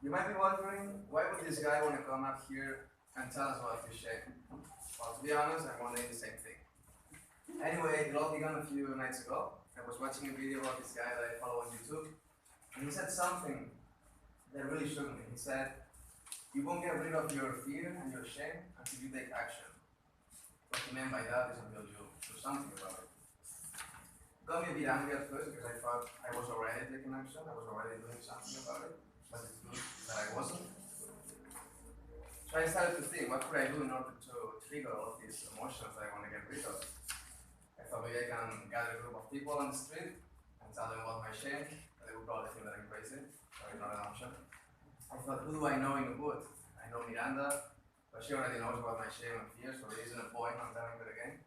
You might be wondering, why would this guy want to come up here and tell us about his shame? Well, to be honest, I'm wondering the same thing. Anyway, it all began a few nights ago. I was watching a video about this guy that I follow on YouTube, and he said something that really shook me. He said, you won't get rid of your fear and your shame until you take action. What he meant by that is until you do something about it. It got me a bit angry at first because I thought I was already taking action, I was already doing something about it, but it's good that I wasn't. So I started to think, what could I do in order to trigger all of these emotions that I want to get rid of? I thought maybe I can gather a group of people on the street and tell them about my shame. They would probably think that I'm crazy, so it's not an option. I thought, who do I know in the wood? I know Miranda, but she already knows about my shame and fear, so there isn't a point on telling her again.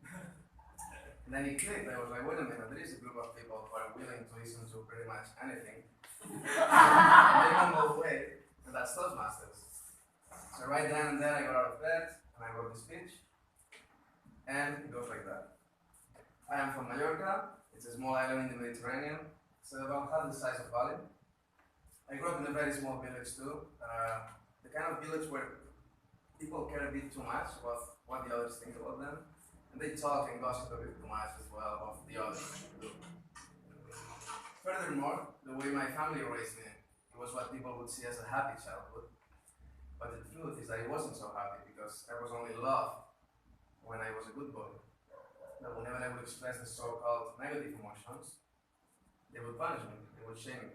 And then it clicked. I was like, wait a minute, there is a group of people who are willing to listen to pretty much anything. And they won't go away, and that's Toastmasters. So right then and there I got out of bed, and I wrote the speech, and it goes like that. I am from Mallorca. It's a small island in the Mediterranean. It's about half the size of Bali. I grew up in a very small village too. The kind of village where people care a bit too much about what the others think about them. And they talk and gossip a bit too much as well about the others. Furthermore, the way my family raised me, it was what people would see as a happy childhood. But the truth is that I wasn't so happy because I was only loved when I was a good boy. That whenever I would express the so-called negative emotions, they would punish me, they would shame me.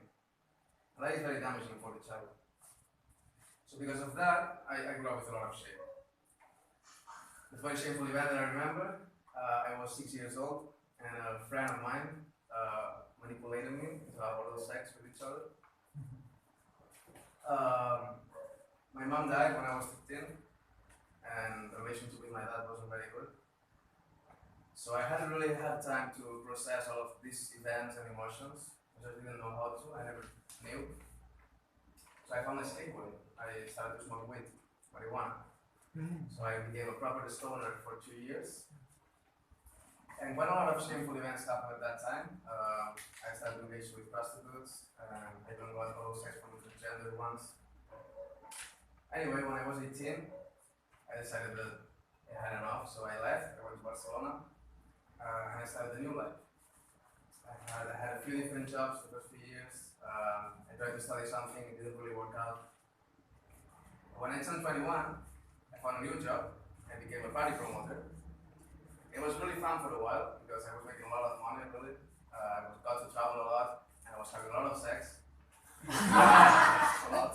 And that is very damaging for the child. So because of that, I grew up with a lot of shame. The very shameful event that I remember, I was 6 years old, and a friend of mine manipulated me into have oral sex with each other. My mom died when I was 15, and the relationship with my dad wasn't very good. So I hadn't really had time to process all of these events and emotions. I just didn't know how to, I never knew. So I found a skateboard. I started to smoke weed, marijuana. So I became a proper stoner for 2 years. And when a lot of shameful events happened at that time, I started to engage with prostitutes, and I don't got oral sex from intergender ones. Anyway, when I was 18, I decided that I had enough, so I left. I went to Barcelona, and I started a new life. I had a few different jobs the first few years. I tried to study something, it didn't really work out. When I turned 21, I found a new job. I became a party promoter. It was really fun for a while because I was making a lot of money, really. I got to travel a lot, and I was having a lot of sex. A lot.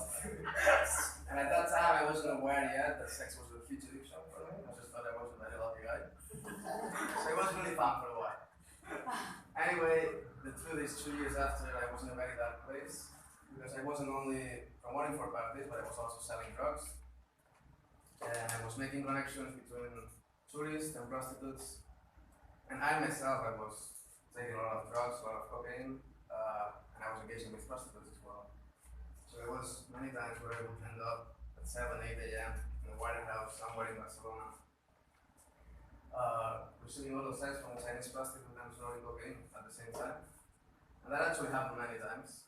And at that time, I wasn't aware yet that sex was a huge addiction for me. I just thought I was a very lucky guy. So it was really fun for a while. Anyway, the truth is 2 years after, I was in a very dark place because I wasn't only promoting for parties, but I was also selling drugs. And I was making connections between tourists and prostitutes. And I myself, I was taking a lot of drugs, a lot of cocaine, and I was engaging with prostitutes as well. So it was many times where I would end up at 7, 8 a.m. in a warehouse somewhere in Barcelona, receiving oral sex from a Chinese prostitute and snorting cocaine at the same time. And that actually happened many times.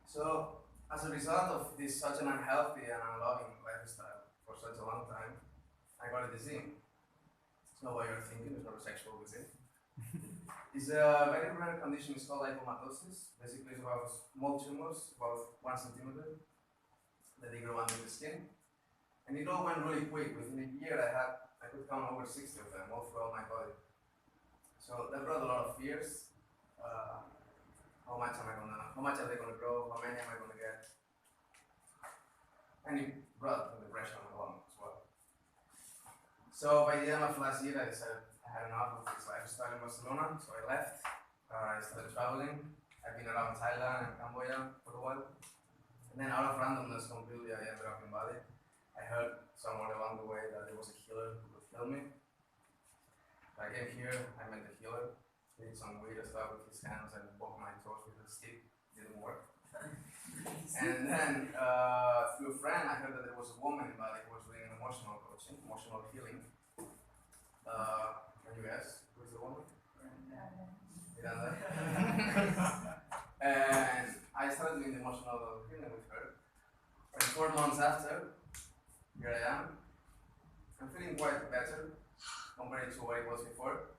So, as a result of this such an unhealthy and unloving lifestyle for such a long time, I got a disease. It's not what you're thinking, it's not a sexual disease. It's a very rare condition, it's called lipomatosis. Basically, it's about small tumors, about 1 centimeter, that they grow under the skin. And it all went really quick. Within a year, I could count over 60 of them, all throughout my body. So that brought a lot of fears. How much are they gonna grow? How many am I gonna get? And it brought depression along as well. So by the end of last year, I decided I had enough of this lifestyle in Barcelona, so I left. I started traveling. I've been around Thailand and Cambodia for a while. And then out of randomness completely, I ended up in Bali. I heard somewhere along the way that there was a healer who could heal me. I came here, I met the healer. He did some weird stuff with his hands and poked my toes with a stick. Didn't work. And then through a friend, I heard that there was a woman in Bali who was doing emotional coaching, emotional healing. Can you guess who's the woman? Miranda. And I started doing the emotional 4 months after, here I am. I'm feeling quite better compared to what it was before.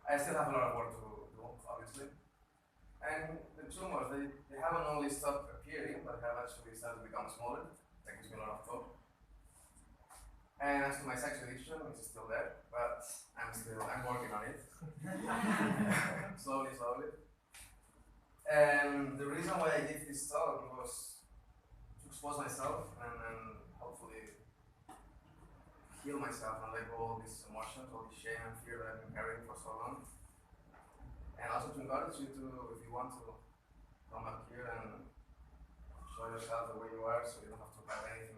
I still have a lot of work to do, obviously. And the tumors, they haven't only stopped appearing, but have actually started to become smaller. That gives me a lot of hope. And as to my sex addiction, it's still there, but I'm working on it. slowly. And the reason why I did this talk was to expose myself and hopefully heal myself and let go of all these emotions, all this shame and fear that I've been carrying for so long. And also to encourage you to, if you want to, come up here and show yourself the way you are, so you don't have to hide anything.